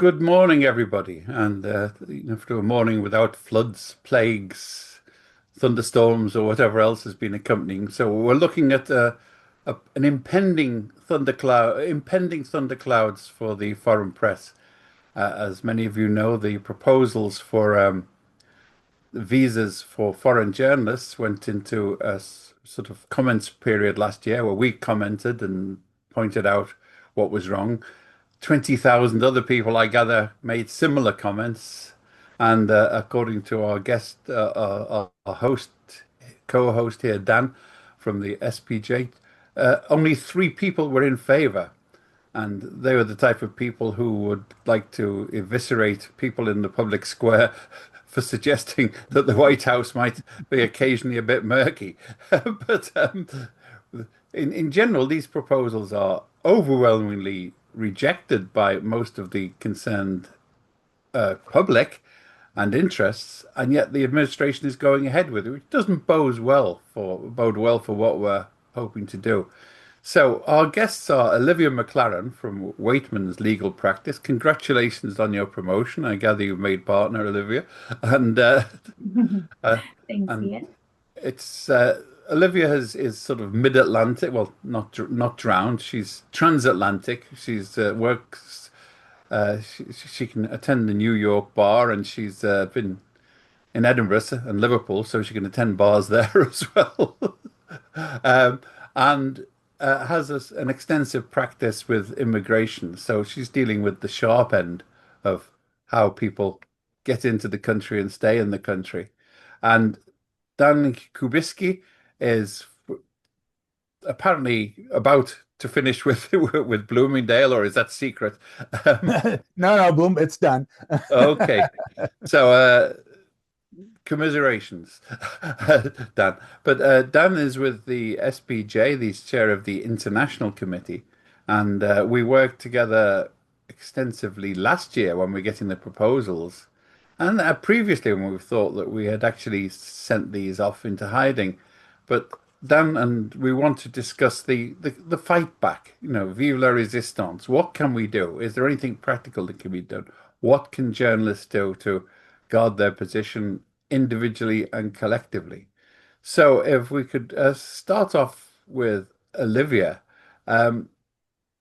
Good morning, everybody. And after a morning without floods, plagues, thunderstorms, or whatever else has been accompanying. So we're looking at an impending thunderclouds for the foreign press. As many of you know, the proposals for visas for foreign journalists went into a sort of comments period last year where we commented and pointed out what was wrong. 20,000 other people, I gather, made similar comments. And according to our guest, our host, co-host here, Dan, from the SPJ, only three people were in favor. And they were the type of people who would like to eviscerate people in the public square for suggesting that the White House might be occasionally a bit murky. But in general, these proposals are overwhelmingly rejected by most of the concerned public and interests, and yet the administration is going ahead with it, which doesn't bode well for what we're hoping to do. So our guests are Olivia McLaren from Waitman's Legal Practice. Congratulations on your promotion. I gather you've made partner, Olivia, and uh, Thanks, and Ian. it's Olivia is sort of mid-Atlantic. Well, not drowned. She's transatlantic. She's works. She can attend the New York bar, and she's been in Edinburgh and Liverpool, so she can attend bars there as well. And has an extensive practice with immigration. So she's dealing with the sharp end of how people get into the country and stay in the country. And Dan Kubiski is apparently about to finish with with Bloomingdale, or is that secret? Um, No, Bloom, it's done. okay, so commiserations, Dan. But Dan is with the SPJ, the chair of the International Committee, and we worked together extensively last year when we were getting the proposals, and previously when we thought that we had actually sent these off into hiding. But Dan and we want to discuss the fight back, vive la resistance. What can we do? Is there anything practical that can be done? What can journalists do to guard their position individually and collectively? So if we could start off with Olivia. Um,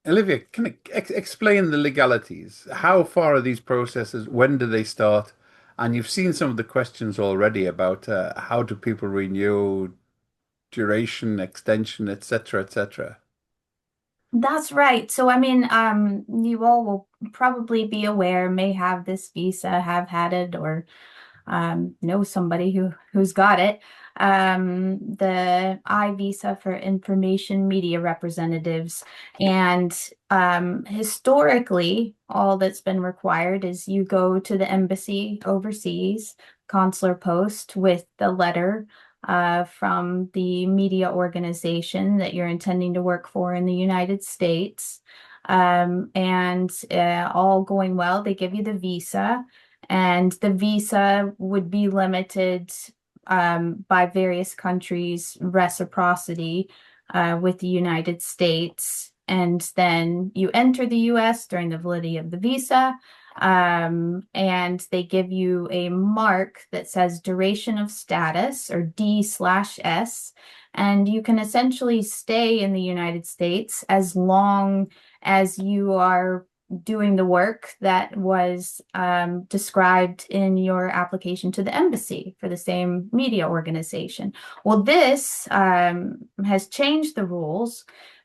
Olivia, can you explain the legalities? How far are these processes? When do they start? And you've seen some of the questions already about how do people renew, duration, extension, etc., etc. That's right. So, you all will probably be aware, may have this visa, have had it, or know somebody who's got it. The I visa for information media representatives. And historically, all that's been required is you go to the embassy overseas, consular post with the letter from the media organization that you're intending to work for in the United States. And all going well, they give you the visa, and the visa would be limited by various countries' reciprocity with the United States. And then you enter the US during the validity of the visa, and they give you a mark that says duration of status, or D/S, and you can essentially stay in the United States as long as you are doing the work that was described in your application to the embassy for the same media organization. Well, this has changed the rules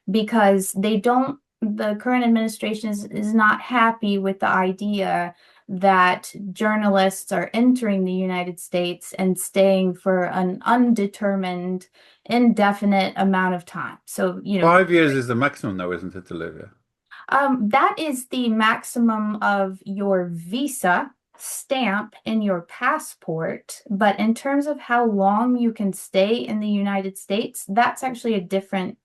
because the current administration is not happy with the idea that journalists are entering the United States and staying for an undetermined, indefinite amount of time. So, 5 years is the maximum, though, isn't it, Olivia? that is the maximum of your visa stamp in your passport. But in terms of how long you can stay in the United States, that's actually a different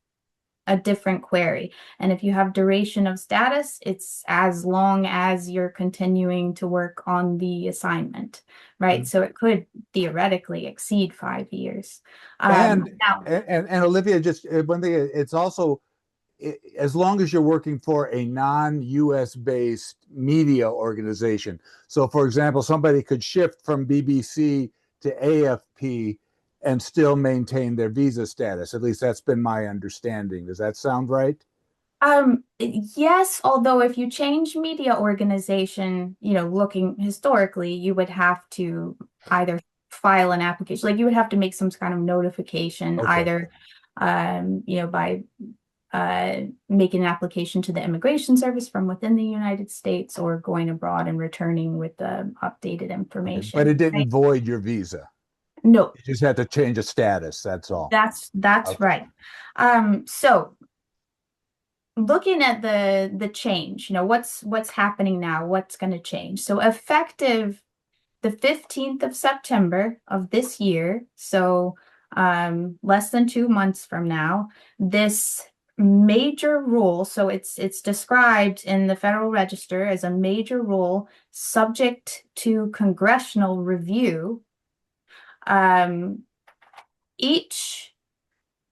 query. And if you have duration of status, it's as long as you're continuing to work on the assignment, right? Mm. So it could theoretically exceed 5 years. And Now, and Olivia, just one thing, it's also as long as you're working for a non-US based media organization. So, for example, somebody could shift from BBC to AFP and still maintain their visa status. At least that's been my understanding. Does that sound right? Yes, although if you change media organization, looking historically, you would have to either file an application, like you would have to make some kind of notification, Okay. either by making an application to the immigration service from within the United States or going abroad and returning with the updated Okay. But information, it didn't right? void your visa. No, You just had to change a status. That's all. that's Okay. right. So looking at the change, what's happening now, what's going to change. So effective the 15th of September of this year, so less than 2 months from now, this major rule, so it's described in the Federal Register as a major rule subject to congressional review. Each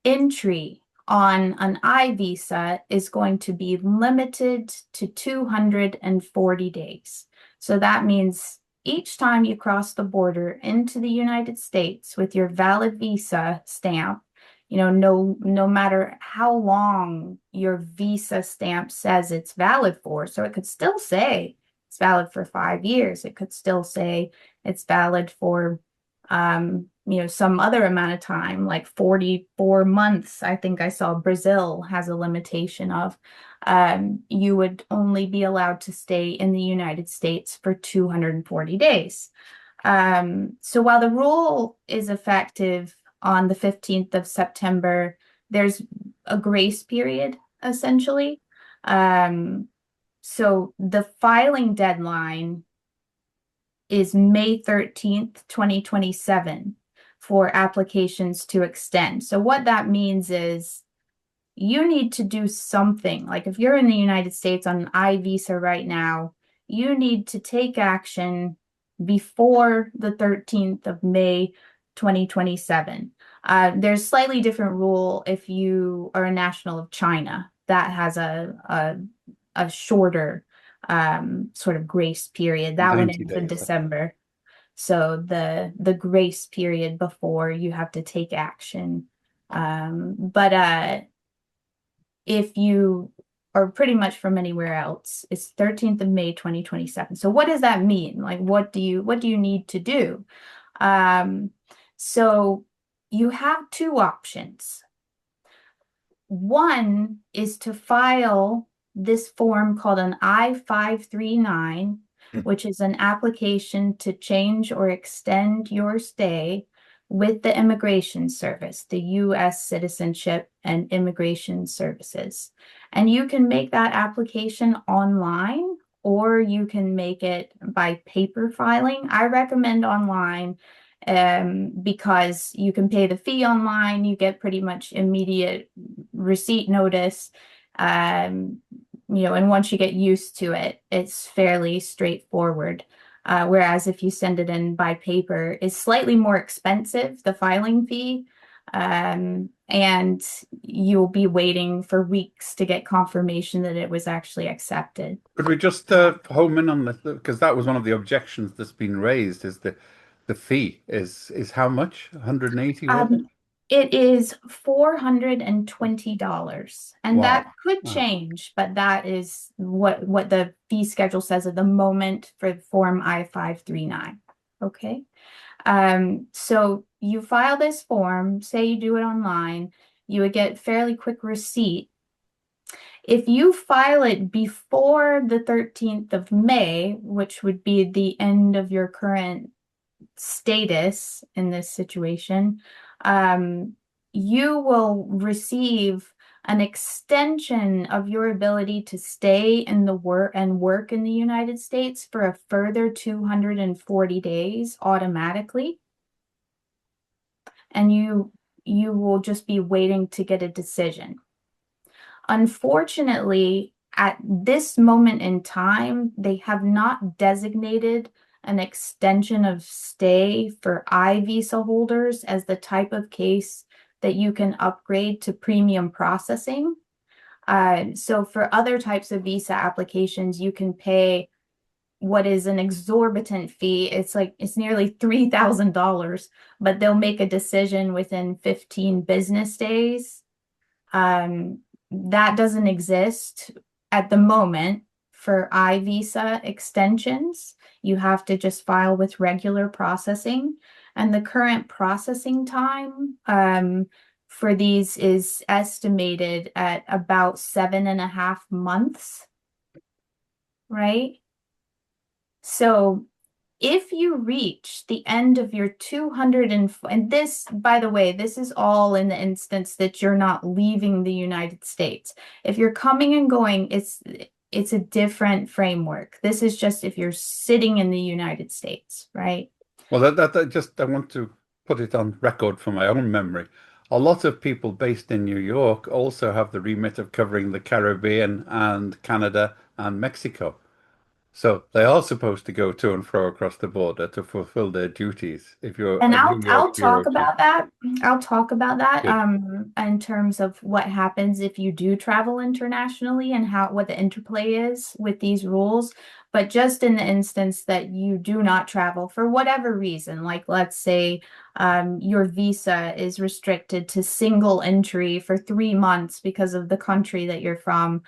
entry on an I visa is going to be limited to 240 days. So that means each time you cross the border into the United States with your valid visa stamp, no matter how long your visa stamp says it's valid for, so it could still say it's valid for 5 years. It could still say it's valid for some other amount of time, like 44 months. I think I saw Brazil has a limitation of you would only be allowed to stay in the United States for 240 days. So while the rule is effective on the 15th of September, there's a grace period essentially. So the filing deadline is May 13th, 2027 for applications to extend. So what that means is you need to do something. Like if you're in the United States on an I visa right now, you need to take action before the 13th of May, 2027. There's slightly different rule if you are a national of China. That has a shorter sort of grace period. That one 90 ends in days. December. So the grace period before you have to take action. But if you are pretty much from anywhere else, it's 13th of May, 2027. So what does that mean? Like what do you need to do? So you have two options. One is to file this form called an I-539, which is an application to change or extend your stay with the Immigration Service, the U.S. Citizenship and Immigration Services. And you can make that application online or you can make it by paper filing. I recommend online because you can pay the fee online, you get pretty much immediate receipt notice. And once you get used to it, it's fairly straightforward. Whereas if you send it in by paper, it's slightly more expensive, the filing fee, and you'll be waiting for weeks to get confirmation that it was actually accepted. Could we just home in on that? Because that was one of the objections that's been raised is the fee is how much? 180, was it? Um, it is $420, and Wow. that could Oh, change, but that is what the fee schedule says at the moment for Form I-539. Okay. So you file this form, say you do it online, you would get fairly quick receipt. If you file it before the 13th of May, which would be the end of your current status in this situation, you will receive an extension of your ability to stay in the work in the United States for a further 240 days automatically. And you will just be waiting to get a decision. Unfortunately, at this moment in time, they have not designated an extension of stay for I visa holders as the type of case that you can upgrade to premium processing. So for other types of visa applications, you can pay what is an exorbitant fee. It's nearly $3,000, but they'll make a decision within 15 business days. That doesn't exist at the moment for I-visa extensions. You have to just file with regular processing. And the current processing time for these is estimated at about 7.5 months, right? So if you reach the end of your 200 and this, by the way, this is all in the instance that you're not leaving the United States. If you're coming and going, it's a different framework. This is just if you're sitting in the United States, right? Well, I want to put it on record for my own memory. A lot of people based in New York also have the remit of covering the Caribbean and Canada and Mexico. So they are supposed to go to and fro across the border to fulfill their duties if you're And a I'll New I'll York talk bureau chief. about that. I'll talk about that Good. in terms of what happens if you do travel internationally and what the interplay is with these rules. But just in the instance that you do not travel for whatever reason, like let's say your visa is restricted to single entry for 3 months because of the country that you're from,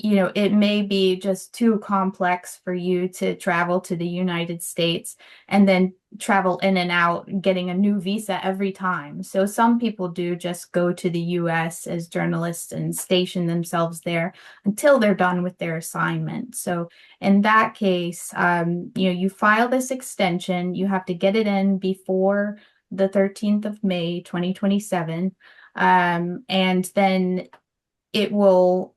it may be just too complex for you to travel to the United States and then travel in and out, getting a new visa every time. So some people do just go to the US as journalists and station themselves there until they're done with their assignment. So in that case, you file this extension, you have to get it in before the 13th of May, 2027. And then it will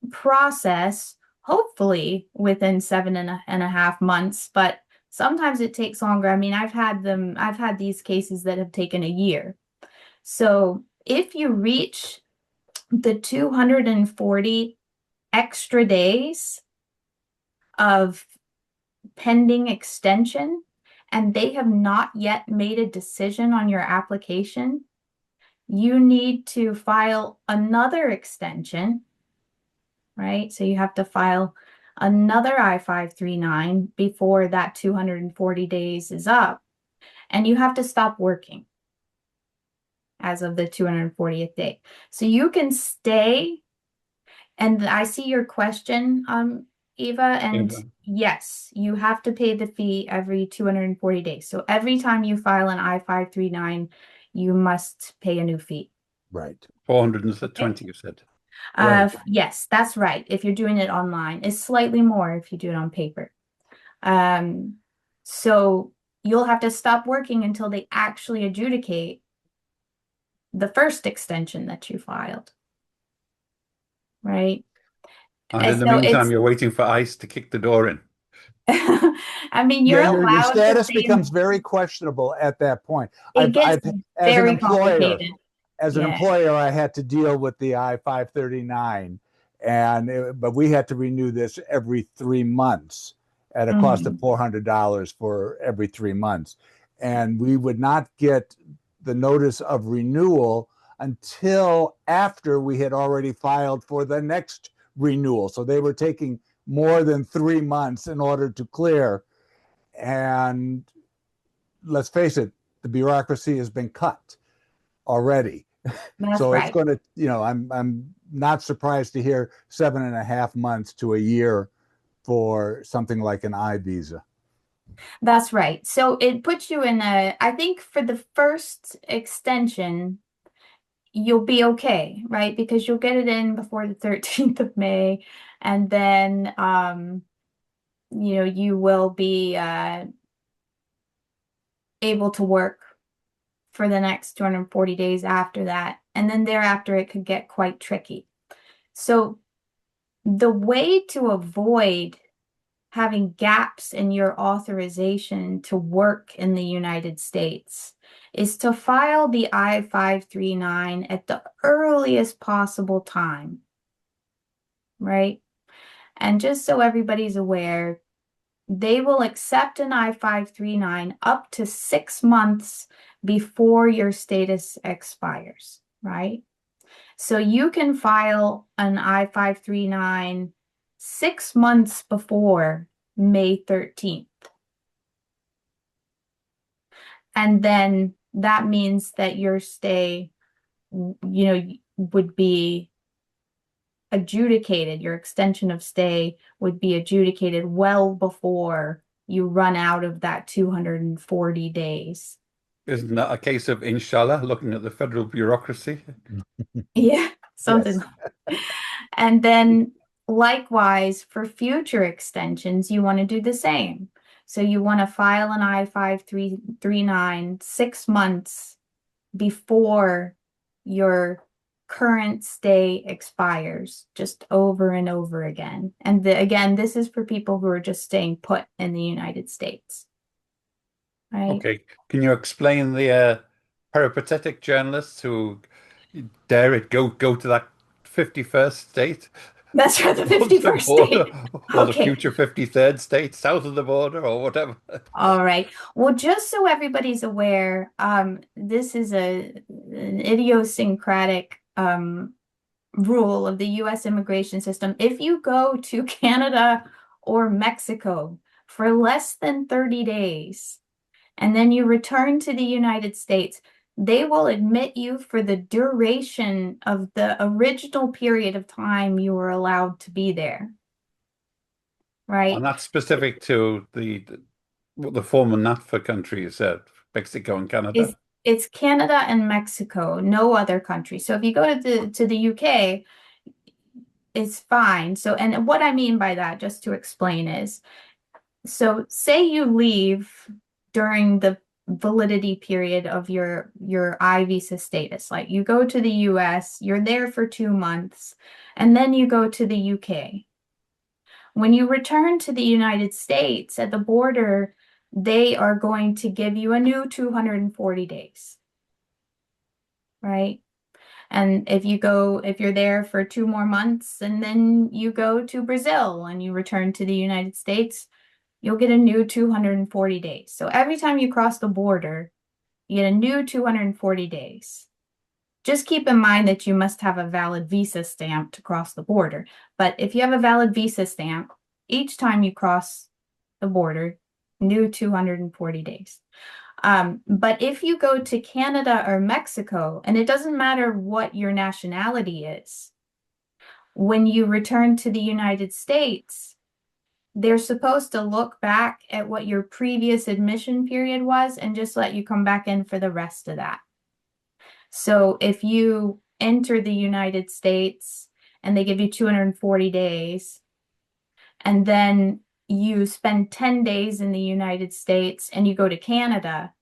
process hopefully within 7.5 months, but sometimes it takes longer. I mean, I've had these cases that have taken a year. So if you reach the 240 extra days of pending extension and they have not yet made a decision on your application, you need to file another extension, right? So you have to file another I-539 before that 240 days is up, and you have to stop working as of the 240th day. So you can stay, and I see your question, Eva, and Eva. yes, you have to pay the fee every 240 days. So every time you file an I-539, you must pay a new fee. Right. 420, you said. Right. Yes, that's right. If you're doing it online, it's slightly more if you do it on paper. So you'll have to stop working until they actually adjudicate the first extension that you filed, right? And And in the so meantime, it's, you're waiting for ICE to kick the door in. I mean, Yeah, you're your allowed to status stay becomes in, very questionable at that point. it gets I've as an very employer, complicated. as an Yeah. employer, I had to deal with the I-539, but we had to renew this every 3 months at a cost of Mhm. $400 for every 3 months, and we would not get the notice of renewal until after we had already filed for the next renewal. So they were taking more than 3 months in order to clear. And let's face it, the bureaucracy has been cut already. That's So it's right. going to, I'm not surprised to hear 7.5 months to a year for something like an I visa. That's right. So it puts you in I think for the first extension, you'll be okay, right? Because you'll get it in before the 13th of May, and then you will be able to work for the next 240 days after that. And then thereafter it could get quite tricky. So the way to avoid having gaps in your authorization to work in the United States is to file the I-539 at the earliest possible time, right? And just so everybody's aware, they will accept an I-539 up to 6 months before your status expires, right? So you can file an I-539 6 months before May 13th. And then that means that your stay, would be adjudicated. Your extension of stay would be adjudicated well before you run out of that 240 days. Isn't that a case of inshallah, looking at the federal bureaucracy? Yeah, something. Yes. And then likewise, for future extensions, you want to do the same. So you want to file an I-539 6 months before your current stay expires, just over and over again. And again, this is for people who are just staying put in the United States, right? Okay, can you explain the peripatetic journalists who dare it go to that 51st state That's for the of the 51st border, state. or the Okay. future 53rd state south of the border, or whatever? All right. Well, just so everybody's aware, this is an idiosyncratic rule of the US immigration system. If you go to Canada or Mexico for less than 30 days and then you return to the United States, they will admit you for the duration of the original period of time you were allowed to be there, And right? that's specific to the former NAFTA countries, Mexico and It's Canada. it's Canada and Mexico, no other country. So if you go to the UK, it's fine. So, and what I mean by that, just to explain, is so say you leave during the validity period of your I visa status. Like you go to the US, you're there for 2 months, and then you go to the UK. When you return to the United States at the border, they are going to give you a new 240 days, right? And if you're there for 2 more months and then you go to Brazil and you return to the United States, you'll get a new 240 days. So every time you cross the border, you get a new 240 days. Just keep in mind that you must have a valid visa stamp to cross the border. But if you have a valid visa stamp, each time you cross the border, new 240 days. But if you go to Canada or Mexico, and it doesn't matter what your nationality is, when you return to the United States, they're supposed to look back at what your previous admission period was and just let you come back in for the rest of that. So if you enter the United States and they give you 240 days, and then you spend 10 days in the United States and you go to Canada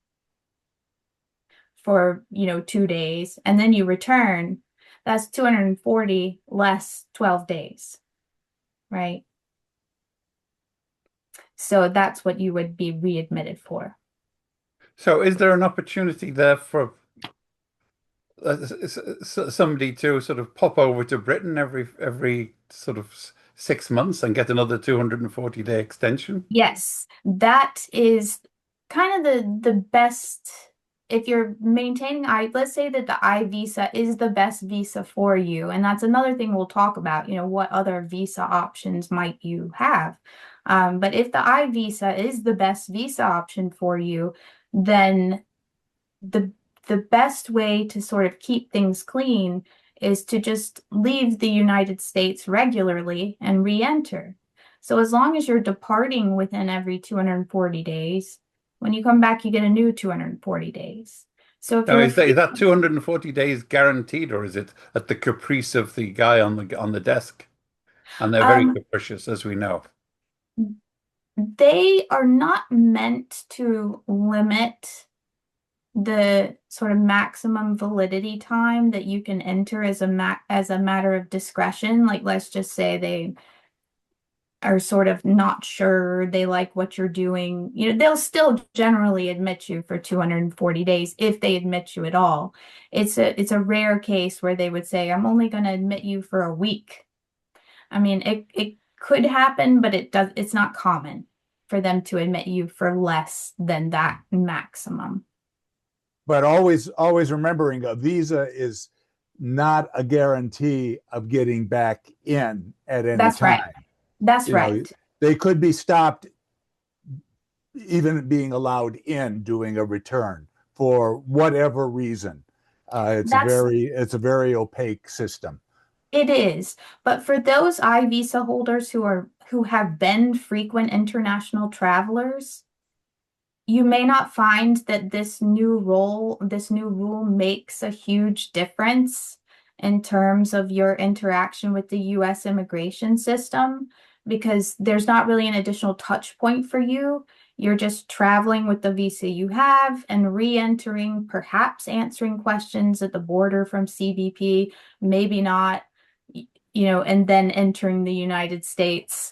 for 2 days and then you return, that's 240 less 12 days, right? So that's what you would be readmitted for. So, is there an opportunity there for somebody to sort of pop over to Britain every sort of 6 months and get another 240-day extension? Yes, that is kind of the best. If you're maintaining let's say that the I visa is the best visa for you, and that's another thing we'll talk about, what other visa options might you have. But if the I visa is the best visa option for you, then the the best way to sort of keep things clean is to just leave the United States regularly and re-enter. So as long as you're departing within every 240 days, when you come back, you get a new 240 days. So if Now, you're is afraid, that 240 days guaranteed, or is it at the caprice of the guy on the desk? And they're very um, capricious, as we know. they are not meant to limit the sort of maximum validity time that you can enter as a matter of discretion. Like, let's just say they are sort of not sure they like what you're doing. They'll still generally admit you for 240 days if they admit you at all. It's a rare case where they would say, I'm only going to admit you for a week. I mean, it could happen, but it's not common for them to admit you for less than that maximum. But always remembering a visa is not a guarantee of getting back in at any That's right. time. That's You know, right. they could be stopped even being allowed in doing a return for whatever reason. That's It's a very opaque system. It is. But for those I visa holders who have been frequent international travelers, you may not find that this new rule makes a huge difference in terms of your interaction with the US immigration system because there's not really an additional touch point for you. You're just traveling with the visa you have and re-entering, perhaps answering questions at the border from CBP, maybe not, and then entering the United States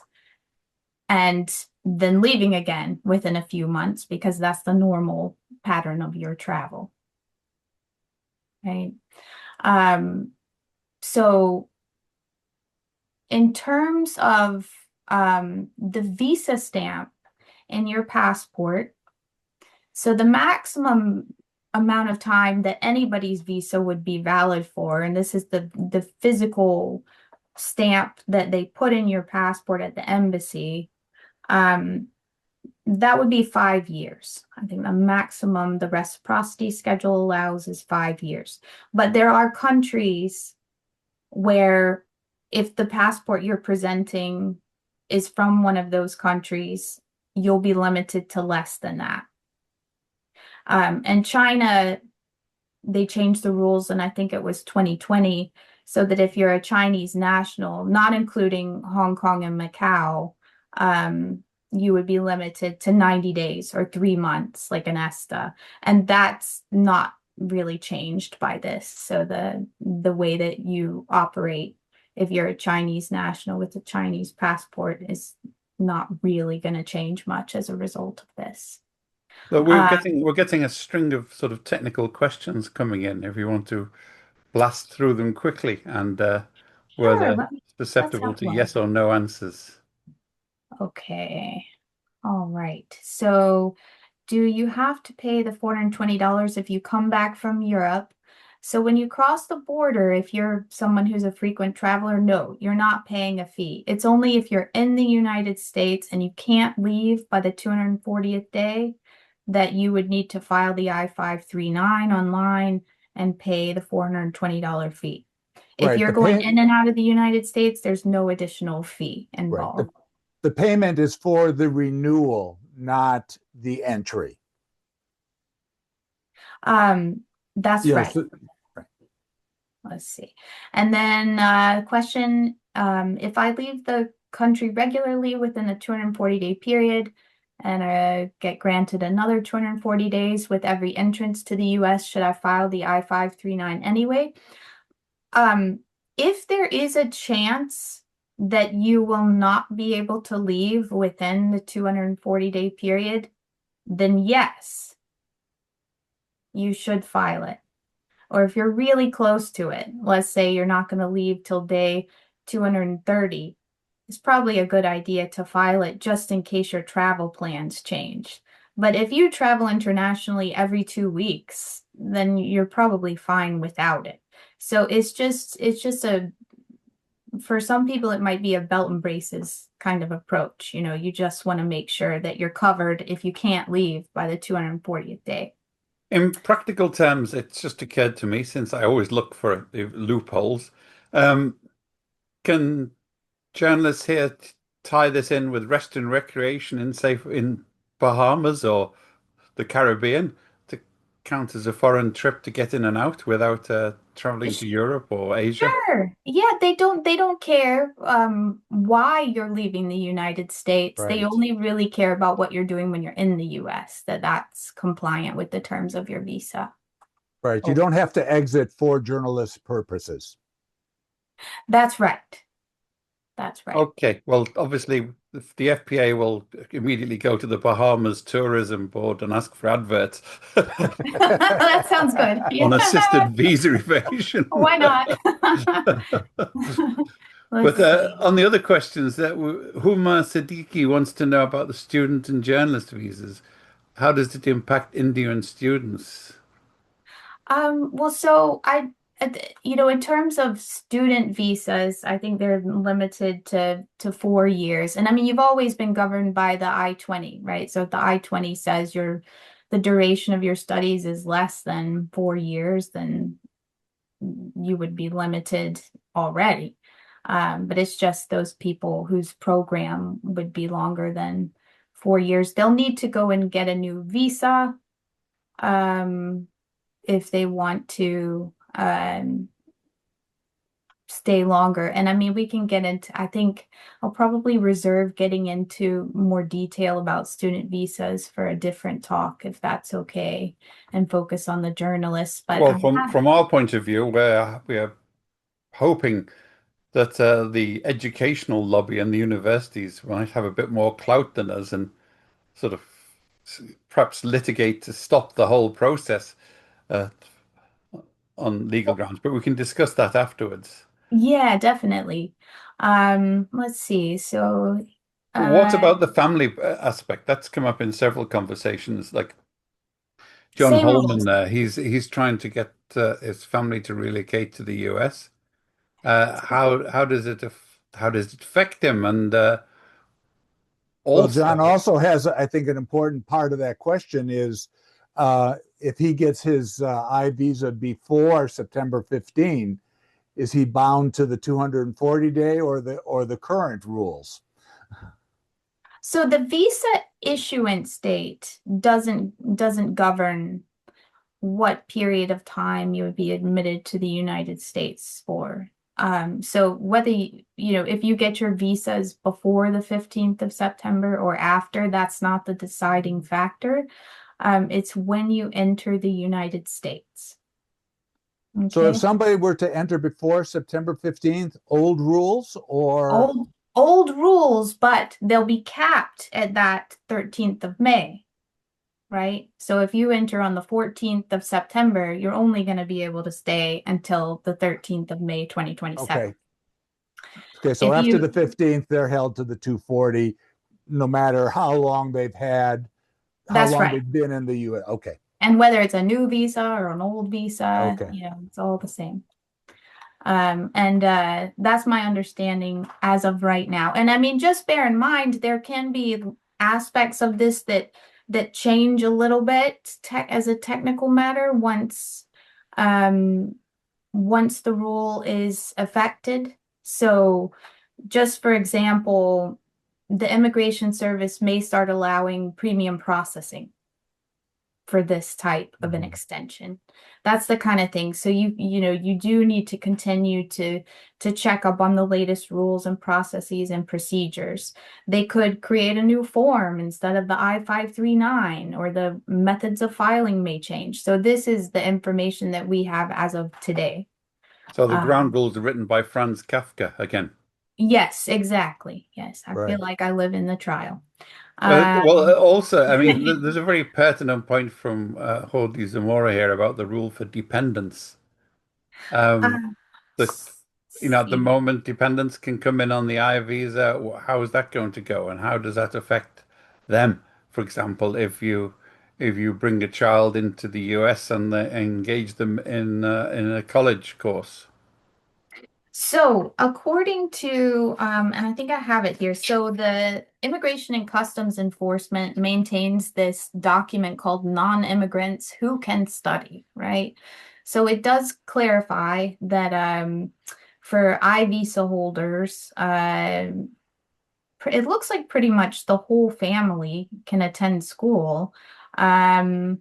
and then leaving again within a few months because that's the normal pattern of your travel, right? Um, so in terms of the visa stamp in your passport, so the maximum amount of time that anybody's visa would be valid for, and this is the physical stamp that they put in your passport at the embassy, um, that would be 5 years. I think the maximum the reciprocity schedule allows is 5 years. But there are countries where if the passport you're presenting is from one of those countries, you'll be limited to less than that. And China, they changed the rules, and I think it was 2020, so that if you're a Chinese national, not including Hong Kong and Macau, you would be limited to 90 days or 3 months, like an ESTA. And that's not really changed by this. So the way that you operate, if you're a Chinese national with a Chinese passport, is not really going to change much as a result of this. So Uh, we're getting a string of sort of technical questions coming in. If you want to blast through them quickly, and where sure, they're let's susceptible have to one. yes or no answers. Okay. All right. So do you have to pay the $420 if you come back from Europe? So when you cross the border, if you're someone who's a frequent traveler, no, you're not paying a fee. It's only if you're in the United States and you can't leave by the 240th day that you would need to file the I-539 online and pay the $420 fee. If Right. you're going in and out of the United States, there's no additional fee Right. involved. The payment is for the renewal, not the entry. Um, that's Yes. right. Let's see. And then question, if I leave the country regularly within the 240-day period and get granted another 240 days with every entrance to the US, should I file the I-539 anyway? Um, if there is a chance that you will not be able to leave within the 240-day period, then yes, you should file it. Or if you're really close to it, let's say you're not going to leave till day 230, it's probably a good idea to file it just in case your travel plans change. But if you travel internationally every 2 weeks, then you're probably fine without it. So it's just for some people, it might be a belt and braces kind of approach. You just want to make sure that you're covered if you can't leave by the 240th day. In practical terms, it's just occurred to me since I always look for loopholes. Um, can journalists here tie this in with rest and recreation in, say, in Bahamas or the Caribbean to count as a foreign trip to get in and out without traveling to Europe or Asia? Sure. Yeah, they don't care why you're leaving the United States. They Right. only really care about what you're doing when you're in the US, that's compliant with the terms of your visa. Right. You Oh, don't have to exit for journalist purposes. that's right. That's right. Okay, well, obviously, the FPA will immediately go to the Bahamas Tourism Board and ask for adverts That sounds good. on Yeah. assisted visa evasion. Why not? Let's But see. on the other questions, Huma Siddiqui wants to know about the student and journalist visas. How does it impact Indian students? Well, so In terms of student visas, I think they're limited to 4 years. And I mean, you've always been governed by the I-20, right? So if the I-20 says the duration of your studies is less than 4 years, then you would be limited already. But it's just those people whose program would be longer than 4 years. They'll need to go and get a new visa if they want to stay longer. And I mean, we can get into, I think I'll probably reserve getting into more detail about student visas for a different talk, if that's okay, and focus on the journalists. But Well, from our point of view, we are hoping that the educational lobby and the universities might have a bit more clout than us and sort of perhaps litigate to stop the whole process uh, on legal grounds. But we can discuss that afterwards. yeah, definitely. Let's see. So, What uh, about the family aspect? That's come up in several conversations. Like John same Holman rules. there, he's trying to get his family to relocate to the US. How does it affect him? And Well, also, John also has, I think, an important part of that question is if he gets his I visa before September 15, is he bound to the 240 day or the current rules? So the visa issuance date doesn't govern what period of time you would be admitted to the United States for. So whether if you get your visas before the 15th of September or after, that's not the deciding factor. It's when you enter the United States. So if Okay. somebody were to enter before September 15th, old rules or Old rules, but they'll be capped at that 13th of May. Right? So if you enter on the 14th of September, you're only going to be able to stay until the 13th of May, 2027. okay. Okay, so If after the you, 15th, they're held to the 240, no matter how that's long right. they've been in the US. Okay. And whether it's a new visa or an old visa, Okay. it's all the same. And that's my understanding as of right now. And I mean, just bear in mind, there can be aspects of this that change a little bit as a technical matter um, once the rule is affected. So just for example, the Immigration Service may start allowing premium processing for this type of an extension. That's the kind of thing. So you do need to continue to check up on the latest rules and processes and procedures. They could create a new form instead of the I-539, or the methods of filing may change. So this is the information that we have as of today. so the ground Um, rules are written by Franz Kafka again. yes, exactly. Yes, I feel Right. like I live in the trial. Well, also, I mean, there's a very pertinent point from Jordi Zamora here about the rule for dependence. Um, uh, that at the moment, dependents can come in on the I visa. How is that going to go, and how does that affect them? For example, if you bring a child into the US and engage them in a college course. So, according to, and I think I have it here. So, the Immigration and Customs Enforcement maintains this document called Non-Immigrants Who Can Study, right? So, it does clarify that for I visa holders, it looks like pretty much the whole family can attend school. Um,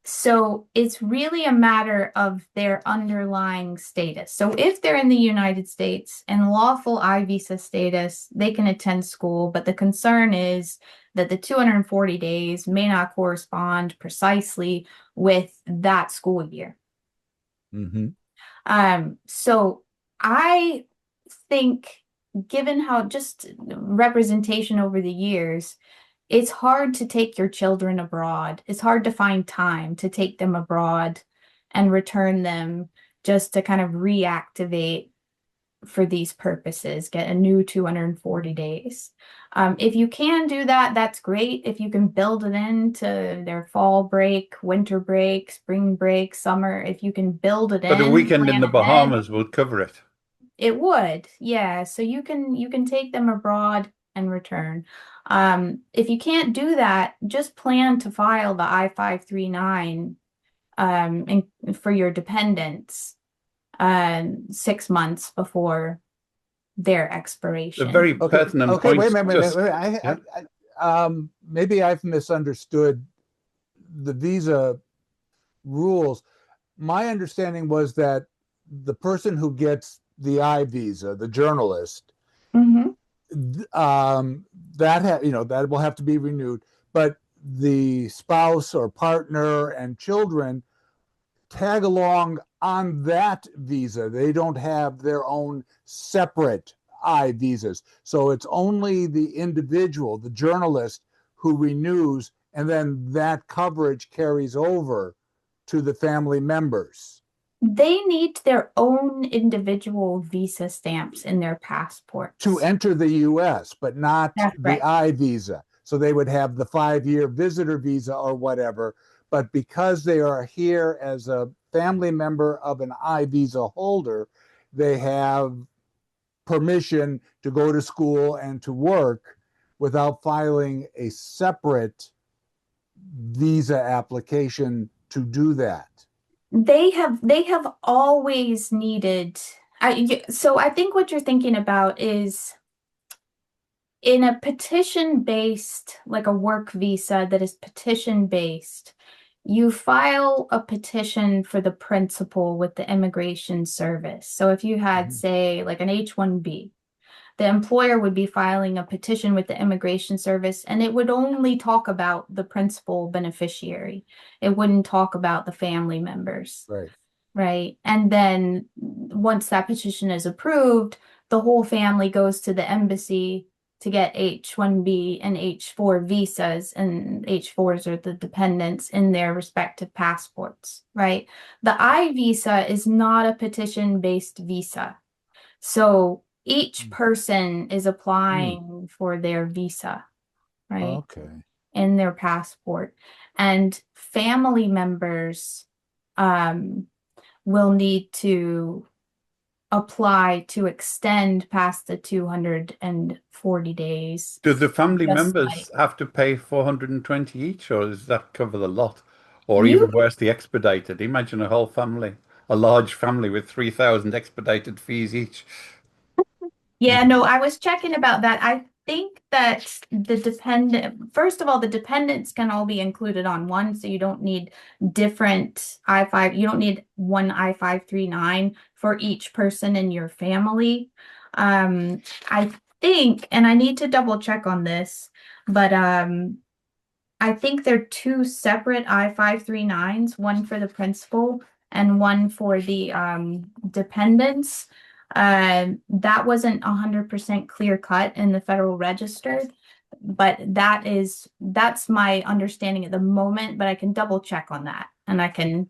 so it's really a matter of their underlying status. So if they're in the United States and lawful I visa status, they can attend school. But the concern is that the 240 days may not correspond precisely with that school year. Mm-hmm. So I think, given how just representation over the years, it's hard to take your children abroad. It's hard to find time to take them abroad and return them just to kind of reactivate for these purposes, get a new 240 days. If you can do that, that's great. If you can build it into their fall break, winter break, spring break, summer, if you can build it But a in, weekend in plan the ahead, Bahamas would cover it. it would. Yeah, so you can take them abroad and return. If you can't do that, just plan to file the I-539 for your dependents 6 months before their A expiration. very Okay. pertinent Okay. Wait a point. minute. Wait a Just minute. yeah. Maybe I've misunderstood the visa rules. My understanding was that the person who gets the I visa, the journalist, Hmm. um, that will have to be renewed. But the spouse or partner and children tag along on that visa. They don't have their own separate I visas. So it's only the individual, the journalist, who renews, and then that coverage carries over to the family members They need their own individual visa stamps in their to passports. enter the US, but not That's the right. I visa. So they would have the 5 year visitor visa or whatever. But because they are here as a family member of an I visa holder, they have permission to go to school and to work without filing a separate visa application to do that. They have always needed so I think what you're thinking about is in a petition based, like a work visa that is petition based, you file a petition for the principal with the immigration service. So if you had, Mhm. say, like an H-1B, the employer would be filing a petition with the immigration service, and it would only talk about the principal beneficiary. It wouldn't talk about the family members. Right. Right. And then once that petition is approved, the whole family goes to the embassy to get H-1B and H-4 visas, and H-4s are the dependents in their respective passports, right? The I visa is not a petition-based visa. So each person is Mm. applying for their visa, right, Okay. in their passport. And family members, um, will need to apply to extend past the 240 days, Do the family just like members have to pay 420 each, or does that cover the lot? Or you. even worse, the expedited? Imagine a whole family, a large family with 3,000 expedited fees each. Yeah, no, I was checking about that. I think that first of all, the dependents can all be included on one, so you don't need different I-5, you don't need one I-539 for each person in your family. I think, and I need to double check on this, but I think they're two separate I-539s, one for the principal and one for the dependents. That wasn't 100% clear cut in the Federal Register, but that's my understanding at the moment, but I can double check on that and I can,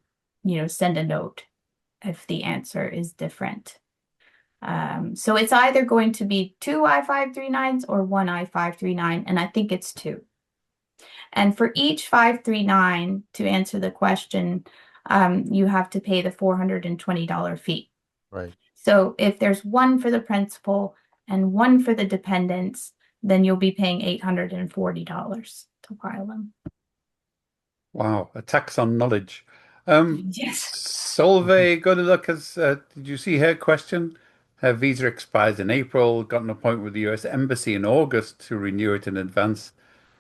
send a note if the answer is different. So it's either going to be two I-539s or one I-539, and I think it's two. And for each 539, to answer the question, you have to pay the $420 fee. Right. So if there's one for the principal and one for the dependents, then you'll be paying $840 to file them. Wow, a tax on knowledge. Yes. Solveig, good luck. Did you see her question? Her visa expires in April, got an appointment with the US Embassy in August to renew it in advance.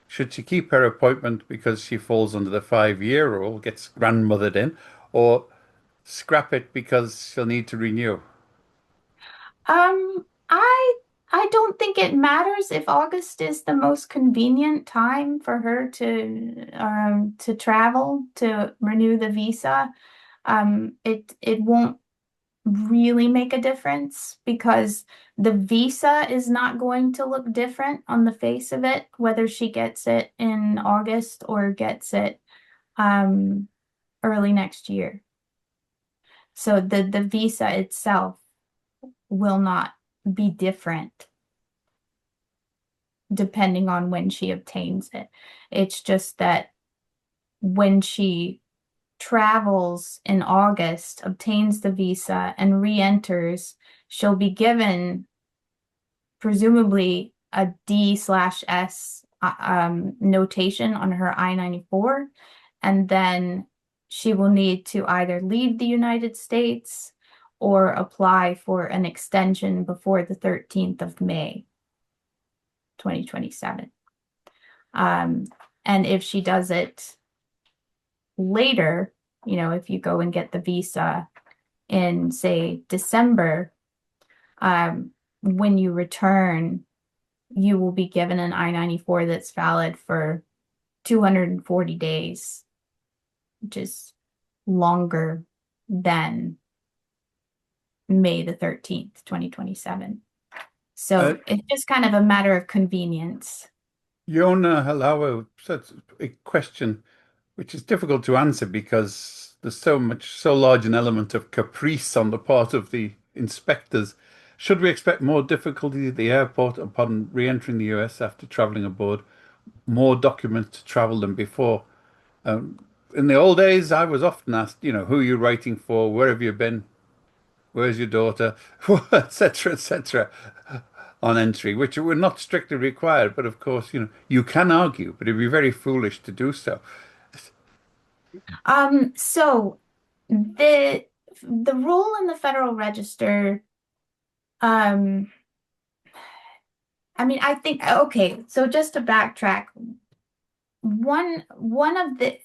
Should she keep her appointment because she falls under the 5 year rule, gets grandmothered in, or scrap it because she'll need to renew? I don't think it matters if August is the most convenient time for her to travel to renew the visa. It won't really make a difference because the visa is not going to look different on the face of it, whether she gets it in August or gets it um, early next year. So the visa itself will not be different depending on when she obtains it. It's just that when she travels in August, obtains the visa, and re-enters, she'll be given presumably a D/S notation on her I-94, and then she will need to either leave the United States or apply for an extension before the 13th of May, 2027. And if she does it later, if you go and get the visa in, say, December, when you return, you will be given an I-94 that's valid for 240 days, which is longer than May the 13th, 2027. So it's just kind of a matter of convenience. Yona Halawa said a question which is difficult to answer because there's so large an element of caprice on the part of the inspectors. Should we expect more difficulty at the airport upon re-entering the US after traveling aboard? More documents to travel than before? In the old days, I was often asked, who are you writing for? Where have you been? Where's your daughter? Etc., etc. On entry, which were not strictly required. But of course, you can argue, but it'd be very foolish to do so. So the rule in the Federal Register, I think, okay, so just to backtrack, one of the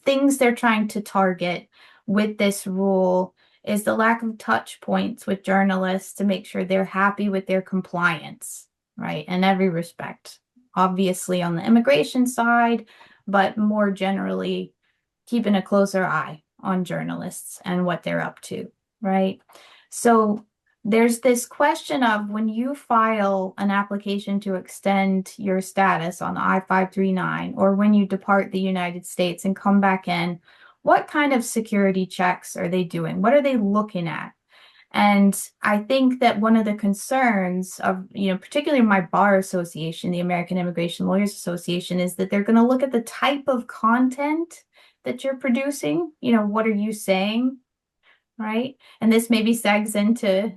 things they're trying to target with this rule is the lack of touch points with journalists to make sure they're happy with their compliance, right? In every respect. Obviously on the immigration side, but more generally keeping a closer eye on journalists and what they're up to, right? So there's this question of when you file an application to extend your status on I-539, or when you depart the United States and come back in, what kind of security checks are they doing? What are they looking at? And I think that one of the concerns of, particularly my bar association, the American Immigration Lawyers Association, is that they're going to look at the type of content that you're producing. What are you saying? Right. And this maybe segs into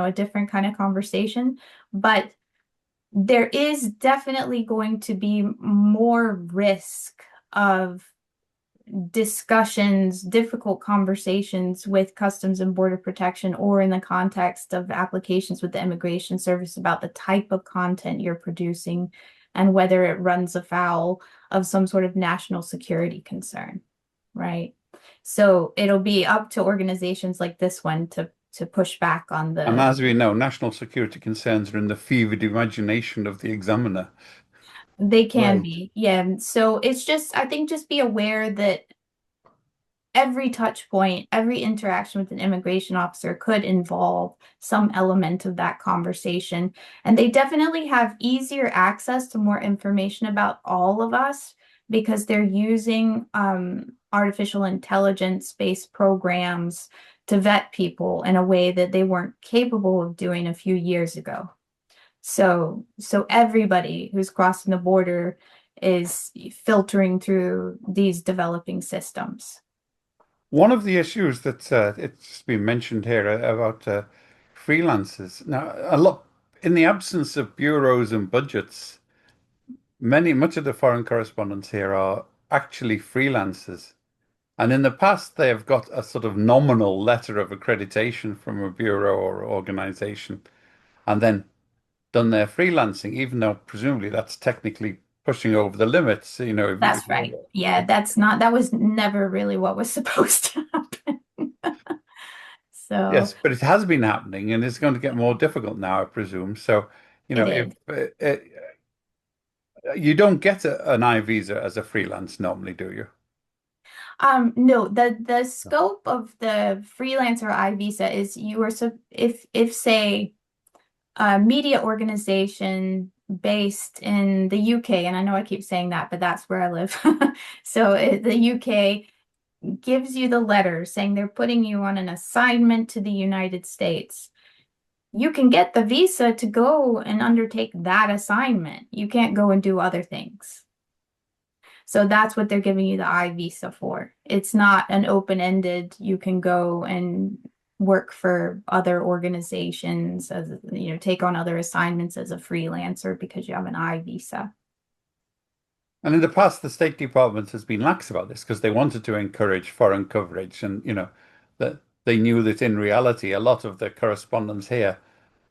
a different kind of conversation, but there is definitely going to be more risk of discussions, difficult conversations with Customs and Border Protection, or in the context of applications with the Immigration Service about the type of content you're producing and whether it runs afoul of some sort of national security concern, right? So it'll be up to organizations like this one to push back on And the. as we know, national security concerns are in the fevered imagination of the examiner. They can Right. be, yeah. So it's just, I think, just be aware that every touch point, every interaction with an immigration officer could involve some element of that conversation. And they definitely have easier access to more information about all of us because they're using artificial intelligence-based programs to vet people in a way that they weren't capable of doing a few years ago. So everybody who's crossing the border is filtering through these developing systems. One of the issues that it's been mentioned here about freelancers. Now, a lot in the absence of bureaus and budgets, much of the foreign correspondents here are actually freelancers. And in the past, they have got a sort of nominal letter of accreditation from a bureau or organization and then done their freelancing, even though presumably that's technically pushing over the limits. That's right. Yeah, that was never really what was supposed to happen. So yes, but it has been happening and it's going to get more difficult now, I presume. So, it if is. you don't get an I visa as a freelance normally, do you? No, the scope of the freelancer I visa is you are so if say a media organization based in the UK, and I know I keep saying that, but that's where I live. So the UK gives you the letter saying they're putting you on an assignment to the United States. you can get the visa to go and undertake that assignment. You can't go and do other things. So that's what they're giving you the I visa for. It's not an open-ended, you can go and work for other organizations as, take on other assignments as a freelancer because you have an I visa. And in the past, the State Department has been lax about this because they wanted to encourage foreign coverage, and that they knew that in reality, a lot of the correspondents here,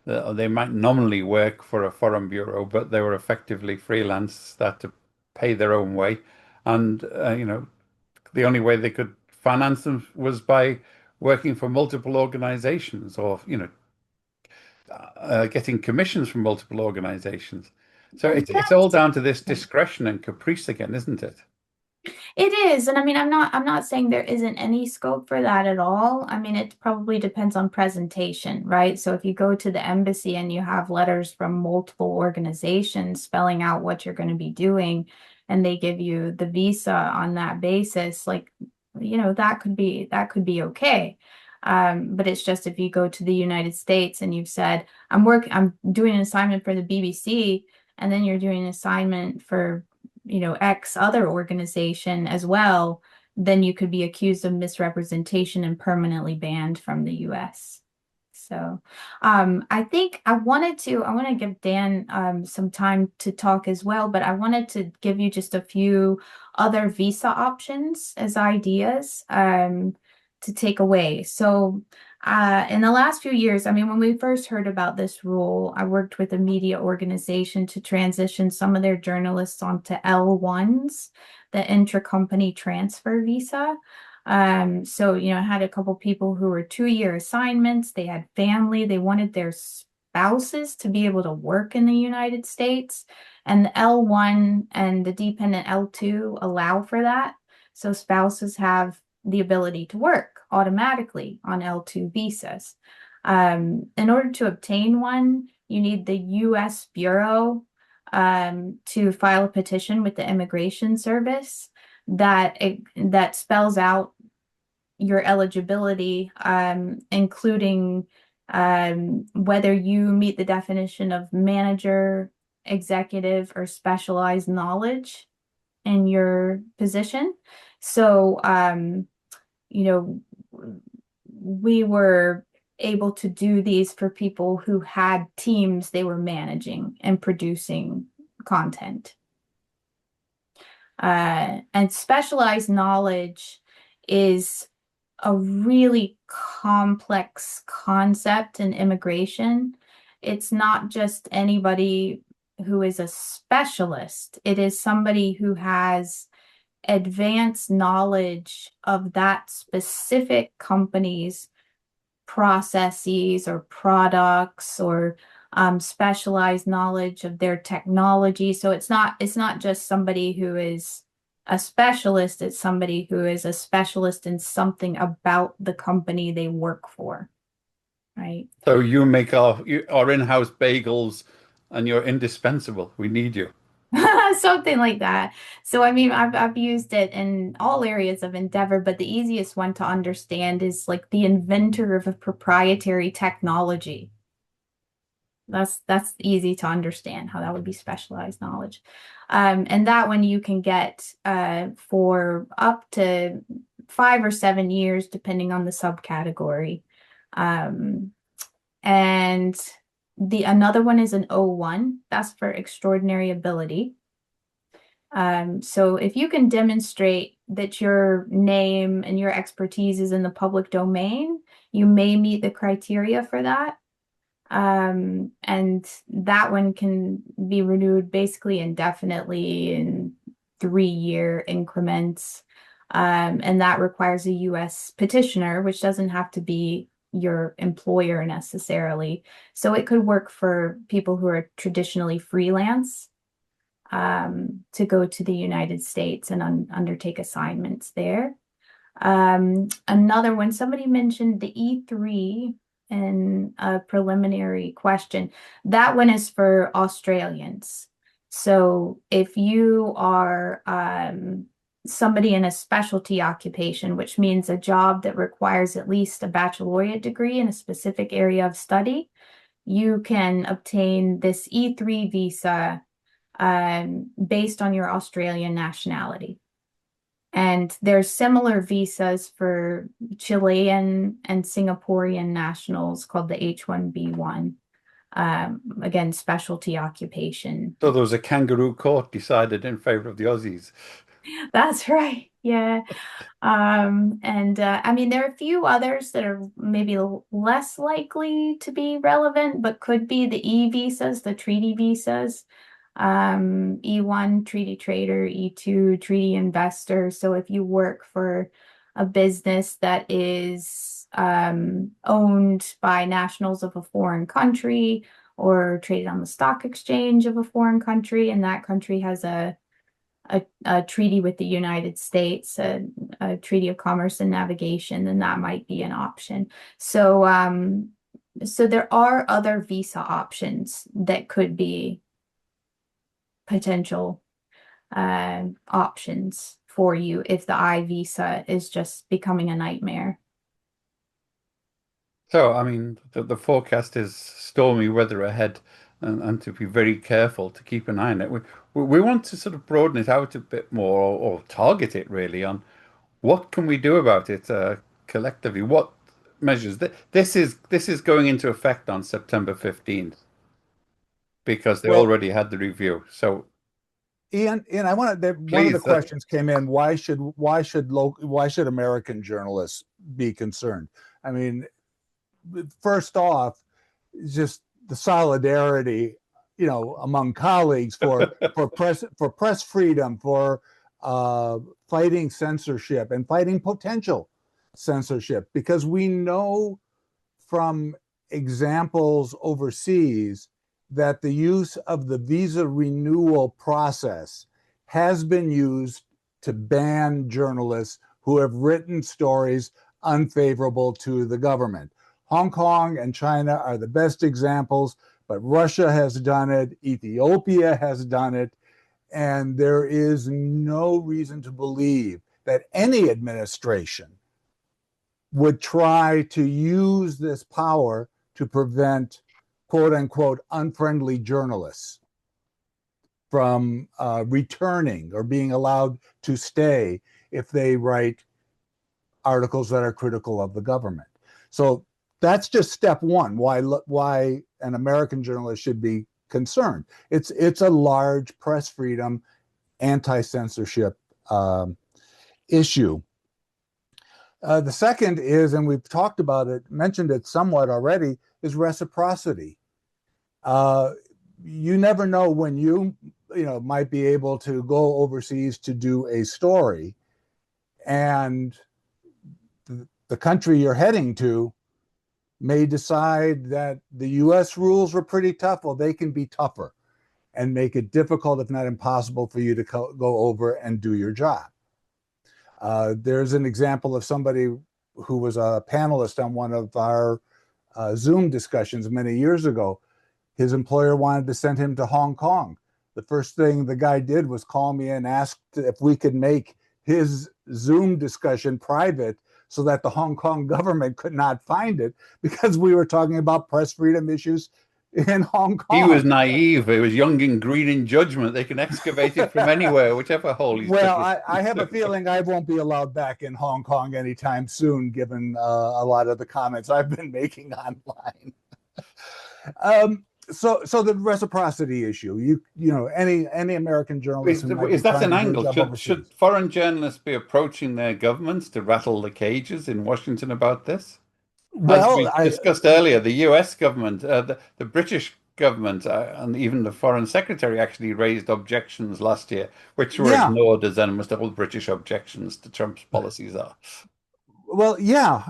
they might nominally work for a foreign bureau, but they were effectively freelance that to pay their own way, and the only way they could finance them was by working for multiple organizations or getting commissions from multiple organizations. So And it's all down to this discretion and caprice again, isn't it? it is, and I mean, I'm not saying there isn't any scope for that at all. I mean, it probably depends on presentation, right? So if you go to the embassy and you have letters from multiple organizations spelling out what you're going to be doing, and they give you the visa on that basis, like, that could be okay. But it's just if you go to the United States and you've said, I'm doing an assignment for the BBC, and then you're doing an assignment for X other organization as well, then you could be accused of misrepresentation and permanently banned from the US. So I think I want to give Dan some time to talk as well, but I wanted to give you just a few other visa options as ideas to take away. So in the last few years, I mean, when we first heard about this rule, I worked with a media organization to transition some of their journalists onto L1s, the intracompany transfer visa. So, I had a couple people who were 2-year assignments. They had family. They wanted their spouses to be able to work in the United States. And the L1 and the dependent L2 allow for that. So spouses have the ability to work automatically on L2 visas. In order to obtain one, you need the U.S. Bureau to file a petition with the Immigration Service that spells out your eligibility, including whether you meet the definition of manager, executive, or specialized knowledge in your position. So, you know, we were able to do these for people who had teams they were managing and producing content. And specialized knowledge is a really complex concept in immigration. It's not just anybody who is a specialist. It is somebody who has advanced knowledge of that specific company's processes or products or specialized knowledge of their technology. So it's not just somebody who is a specialist, it's somebody who is a specialist in something about the company they work for, right? So you make our in-house bagels, and you're indispensable. We need you. Something like that. So I mean, I've used it in all areas of endeavor, but the easiest one to understand is like the inventor of a proprietary technology. That's easy to understand how that would be specialized knowledge. And that one you can get for up to 5 or 7 years, depending on the subcategory. Um, and the another one is an O1. That's for extraordinary ability. So if you can demonstrate that your name and your expertise is in the public domain, you may meet the criteria for that. And that one can be renewed basically indefinitely in 3-year increments. And that requires a US petitioner, which doesn't have to be your employer necessarily. So it could work for people who are traditionally freelance to go to the United States and undertake assignments there. Another one, somebody mentioned the E3 in a preliminary question. That one is for Australians. So if you are somebody in a specialty occupation, which means a job that requires at least a baccalaureate degree in a specific area of study, you can obtain this E3 visa based on your Australian nationality. And there's similar visas for Chilean and Singaporean nationals called the H-1B1. Again, specialty occupation. So there was a kangaroo court decided in favor of the Aussies. That's right. Yeah. I mean, there are a few others that are maybe less likely to be relevant, but could be the E visas, the treaty visas. E1 treaty trader, E2 treaty investor. So if you work for a business that is owned by nationals of a foreign country or traded on the stock exchange of a foreign country, and that country has a treaty with the United States, a treaty of commerce and navigation, then that might be an option. So there are other visa options that could be potential options for you if the I visa is just becoming a nightmare. So, I mean, the forecast is stormy weather ahead, and to be very careful to keep an eye on it. We want to sort of broaden it out a bit more, or target it really on what can we do about it collectively. What measures? This is going into effect on September 15th because they Well, already had the review. So Ian, I want to. One of the please, questions came in. Why should American journalists be concerned? I mean, first off, just the solidarity, among colleagues for press freedom, for fighting censorship and fighting potential censorship, because we know from examples overseas that the use of the visa renewal process has been used to ban journalists who have written stories unfavorable to the government. Hong Kong and China are the best examples, but Russia has done it, Ethiopia has done it, and there is no reason to believe that any administration would try to use this power to prevent quote unquote unfriendly journalists from returning or being allowed to stay if they write articles that are critical of the government. So that's just step one. Why an American journalist should be concerned? It's a large press freedom, anti-censorship issue. The second is, and we've talked about it, mentioned it somewhat already, is reciprocity. You never know when you might be able to go overseas to do a story, and the country you're heading to may decide that the US rules were pretty tough. Well, they can be tougher and make it difficult, if not impossible, for you to go over and do your job. There's an example of somebody who was a panelist on one of our Zoom discussions many years ago. His employer wanted to send him to Hong Kong. The first thing the guy did was call me and asked if we could make his Zoom discussion private so that the Hong Kong government could not find it, because we were talking about press freedom issues in Hong he was Kong. naive. He was young and green in judgment. They can excavate it from anywhere, whichever hole he's Well, digging. I have a feeling I won't be allowed back in Hong Kong anytime soon, given a lot of the comments I've been making online. So the reciprocity issue, any American journalist Is, who might be is that trying an to do a angle? job Should overseas. foreign journalists be approaching their governments to rattle the cages in Washington about this? As Well, we discussed earlier, the US government, the British government, and even the foreign secretary actually raised objections last year, which were yeah, ignored, as almost all British objections to Trump's policies are. well, yeah.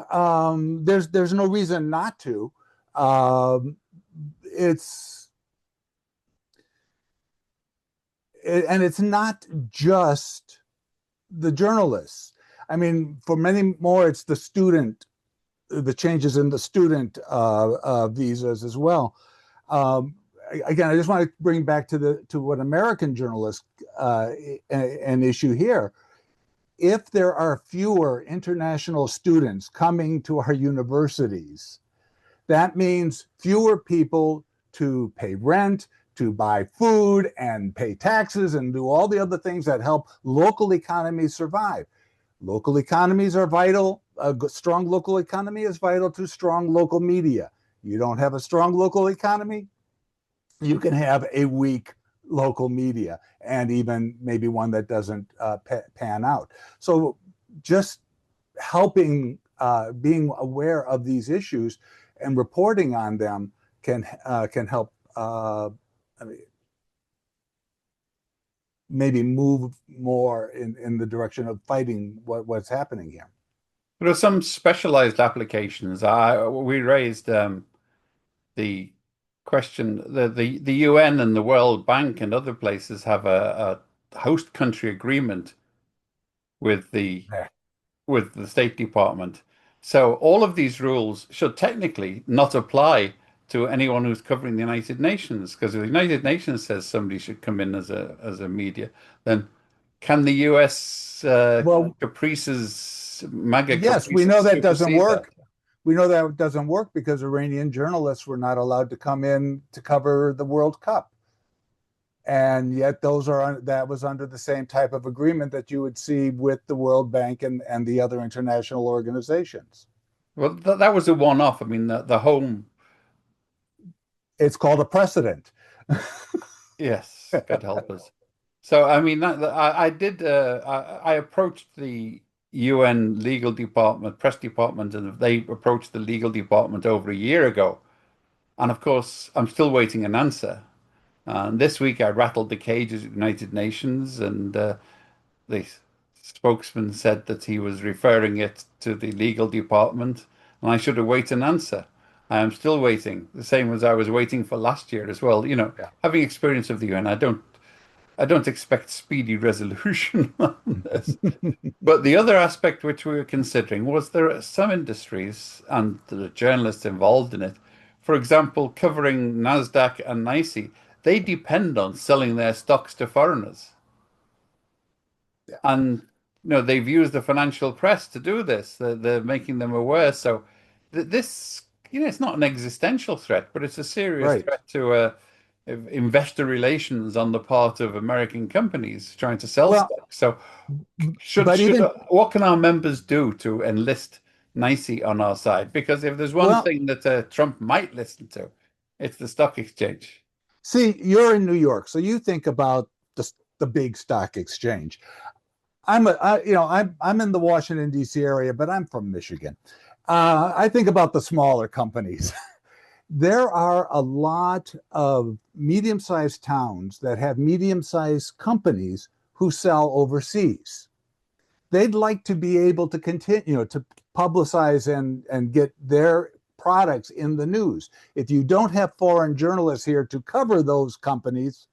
There's no reason not to. Um, it's and it's not just the journalists. I mean, for many more, it's the changes in the student visas as well. Um, Again, I just want to bring back to what American journalists an issue here. If there are fewer international students coming to our universities, that means fewer people to pay rent, to buy food and pay taxes and do all the other things that help local economies survive. Local economies are vital. A strong local economy is vital to strong local media. You don't have a strong local economy, you can have a weak local media and even maybe one that doesn't pan out. So just helping, being aware of these issues and reporting on them can help maybe move more in the direction of fighting what's happening here. There are some specialized applications. We raised the question the UN and the World Bank and other places have a host country agreement with the State Department. So all of these rules should technically not apply to anyone who's covering the United Nations, because if the United Nations says somebody should come in as a media, then can the US Well, caprices, MAGA yes, we caprices know that doesn't supersede that? work. We know that doesn't work because Iranian journalists were not allowed to come in to cover the World Cup. And yet that was under the same type of agreement that you would see with the World Bank and the other international organizations. Well, that was a one-off. I mean, the home, It's called a precedent. yes, God help us. So, I mean, I did. I approached the UN legal department, press department, and they approached the legal department over a year ago. And of course, I'm still waiting an answer. And this week, I rattled the cages at United Nations, and the spokesman said that he was referring it to the legal department, and I should await an answer. I am still waiting, the same as I was waiting for last year as well. Yeah. Having experience of the UN, I don't expect speedy resolution on this. But the other aspect which we were considering was there are some industries and the journalists involved in it, for example, covering Nasdaq and NYSE, they depend on selling their stocks to foreigners. Yeah. And they've used the financial press to do this. They're making them aware. So this, it's not an existential threat, but it's a serious Right. threat to investor relations on the part of American companies trying to sell Well, stocks. So should but should even what can our members do to enlist NYSE on our side? Because if there's one well, thing that Trump might listen to, it's the stock exchange. see, you're in New York, so you think about the big stock exchange. I'm in the Washington D.C. area, but I'm from Michigan. I think about the smaller companies. There are a lot of medium-sized towns that have medium-sized companies who sell overseas. They'd like to be able to continue to publicize and get their products in the news. If you don't have foreign journalists here to cover those companies,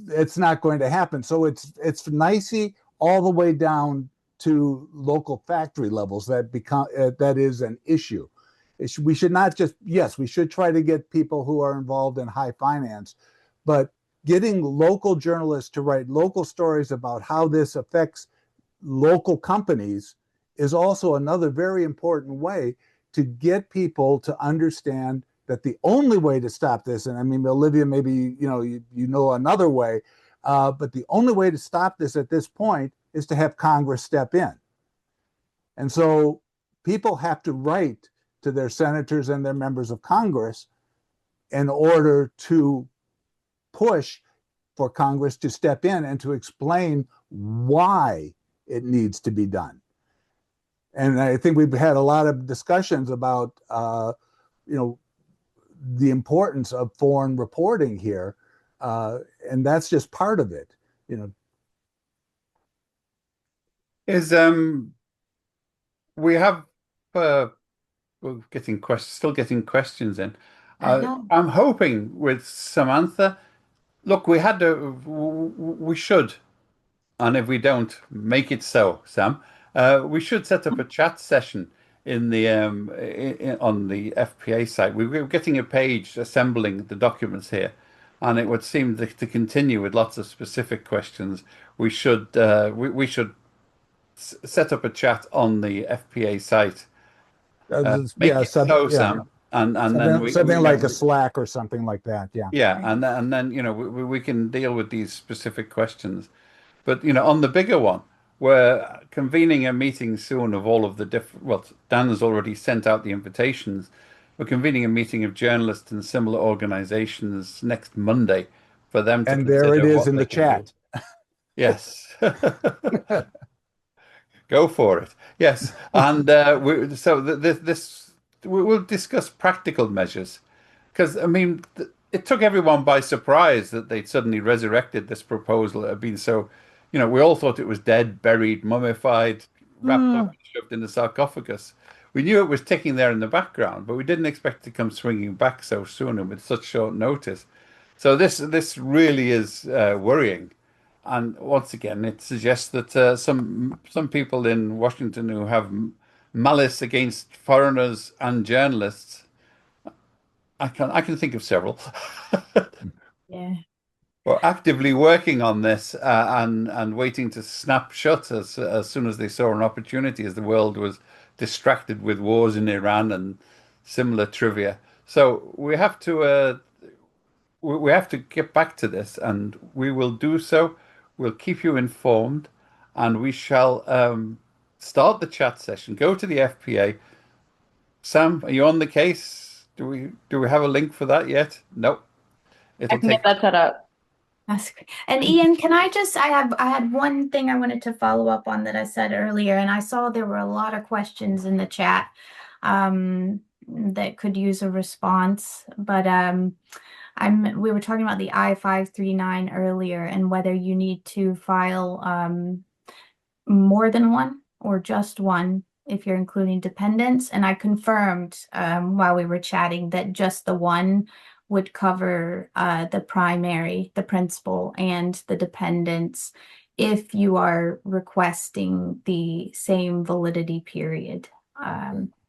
it's not going to happen. So it's nicey all the way down to local factory levels that is an issue. We should not just, yes, we should try to get people who are involved in high finance, but getting local journalists to write local stories about how this affects local companies is also another very important way to get people to understand that the only way to stop this, and I mean, Olivia, maybe you know another way, but the only way to stop this at this point is to have Congress step in. And so people have to write to their senators and their members of Congress in order to push for Congress to step in and to explain why it needs to be done. And I think we've had a lot of discussions about, the importance of foreign reporting here, and that's just part of it. Is we have we're still getting questions in. I know. I'm hoping with Samantha. Look, we should, and if we don't, make it so, Sam. We should set up a chat session in the on the FPA site. We're getting a page assembling the documents here, and it would seem to continue with lots of specific questions. We should set up a chat on the FPA site. Make Yeah, it so, yeah. Sam. and then Something like a Slack or something like that. Yeah. yeah, and then we can deal with these specific questions. But on the bigger one, we're convening a meeting soon of all of the different. Well, Dan has already sent out the invitations. We're convening a meeting of journalists and similar organizations next Monday for them to And there it consider is what in they the can do. chat. Yes. Go for it. Yes, and so we'll discuss practical measures because I mean it took everyone by surprise that they'd suddenly resurrected this proposal that had been so, we all thought it was dead, buried, mummified, wrapped up, Mm. and shoved in the sarcophagus. We knew it was ticking there in the background, but we didn't expect it to come swinging back so soon and with such short notice. So this really is worrying. And once again, it suggests that some people in Washington who have malice against foreigners and journalists, I can think of several, Yeah. were actively working on this and waiting to snap shut as soon as they saw an opportunity, as the world was distracted with wars in Iran and similar trivia. So we have to get back to this, and we will do so. We'll keep you informed, and we shall start the chat session. Go to the FPA. Sam, are you on the case? Do we have a link for that yet? No. I It'll can get take. that set up. That's great. And Ian, I had one thing I wanted to follow up on that I said earlier, and I saw there were a lot of questions in the chat that could use a response. But we were talking about the I-539 earlier and whether you need to file more than one or just one if you're including dependents. And I confirmed while we were chatting that just the one would cover the primary, the principal, and the dependents if you are requesting the same validity period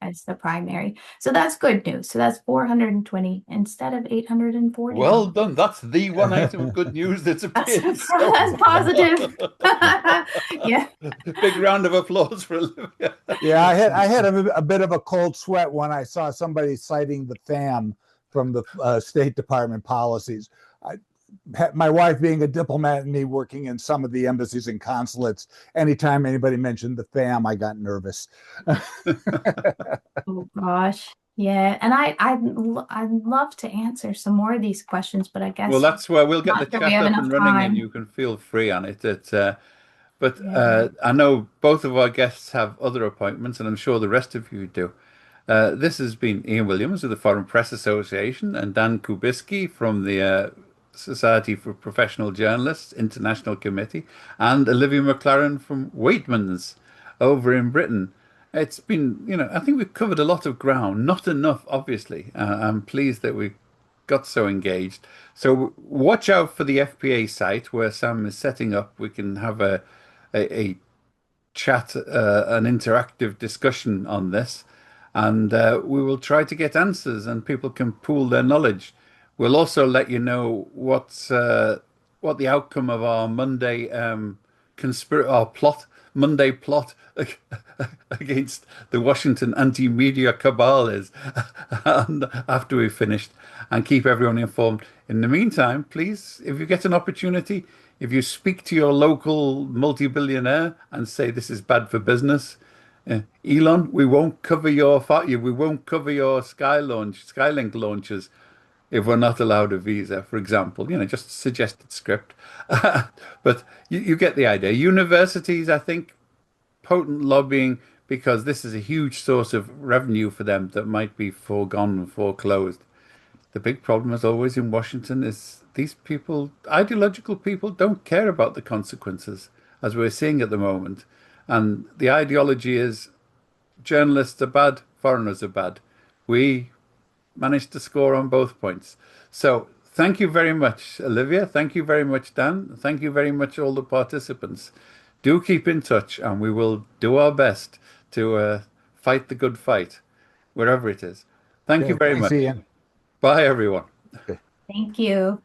as the primary. So that's good news. So that's 420 instead of Well 840. done. That's the one item of good news that's That's appeared so that's positive. far. Yeah. Big round of applause for Olivia. Yeah, I had a bit of a cold sweat when I saw somebody citing the FAM from the State Department policies. My wife being a diplomat and me working in some of the embassies and consulates, anytime anybody mentioned the FAM, I got nervous. Oh gosh. Yeah. And I'd love to answer some more of these questions, but I Well, guess that's where we'll get the not sure we chat have up enough and running, and time. you can feel free on it. But Yeah. I know both of our guests have other appointments, and I'm sure the rest of you do. This has been Ian Williams of the Foreign Press Association and Dan Kubiski from the Society for Professional Journalists International Committee, and Olivia McLaren from Waitman's over in Britain. It's been, I think we've covered a lot of ground, not enough, obviously. I'm pleased that we got so engaged. So watch out for the FPA site where Sam is setting up. We can have a chat, an interactive discussion on this, and we will try to get answers, and people can pool their knowledge. We'll also let you know what the outcome of our Monday our plot Monday plot against the Washington anti-media cabal is, and after we've finished, and keep everyone informed. In the meantime, please, if you get an opportunity, if you speak to your local multi-billionaire and say this is bad for business, Elon, we won't cover your Skylink launches if we're not allowed a visa, for example. Just suggested script. But you get the idea. Universities, I think, potent lobbying because this is a huge source of revenue for them that might be foregone and foreclosed. The big problem, as always, in Washington is these people, ideological people, don't care about the consequences, as we're seeing at the moment. And the ideology is journalists are bad, foreigners are bad. We managed to score on both points. So thank you very much, Olivia. Thank you very much, Dan. Thank you very much, all the participants. Do keep in touch, and we will do our best to fight the good fight, wherever it is. Thank you Okay, very thanks, much. Ian. Bye, everyone. Okay. Thank you.